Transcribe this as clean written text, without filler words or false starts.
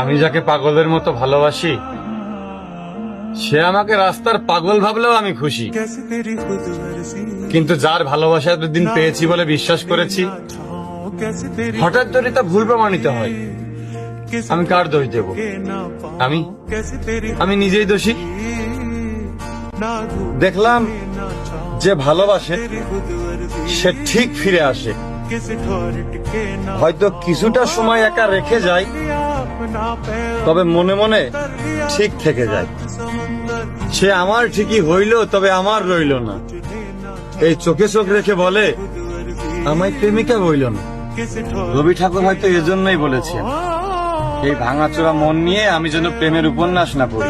আমি যাকে পাগলের মতো ভালোবাসি সে আমাকে রাস্তার পাগল ভাবলেও আমি খুশি। কিন্তু যার ভালোবাসা এতদিন পেয়েছি বলে বিশ্বাস করেছি, হঠাৎ যদি তা ভুল প্রমাণিত হয়, আমি কার দোষ দেব? আমি নিজেই দোষী। দেখলাম যে ভালোবাসে সে ঠিক ফিরে আসে, হয়তো কিছুটা সময় একা রেখে যায়, তবে মনে মনে ঠিক থেকে যায়। সে আমার ঠিকই হইল, তবে আমার রইল না। এই চোখে চোখ রেখে বলে আমায় প্রেমিকা বইল না। রবি ঠাকুর হয়তো এজন্যই বলেছেন, এই ভাঙাচোরা মন নিয়ে আমি যেন প্রেমের উপন্যাস না পড়ি।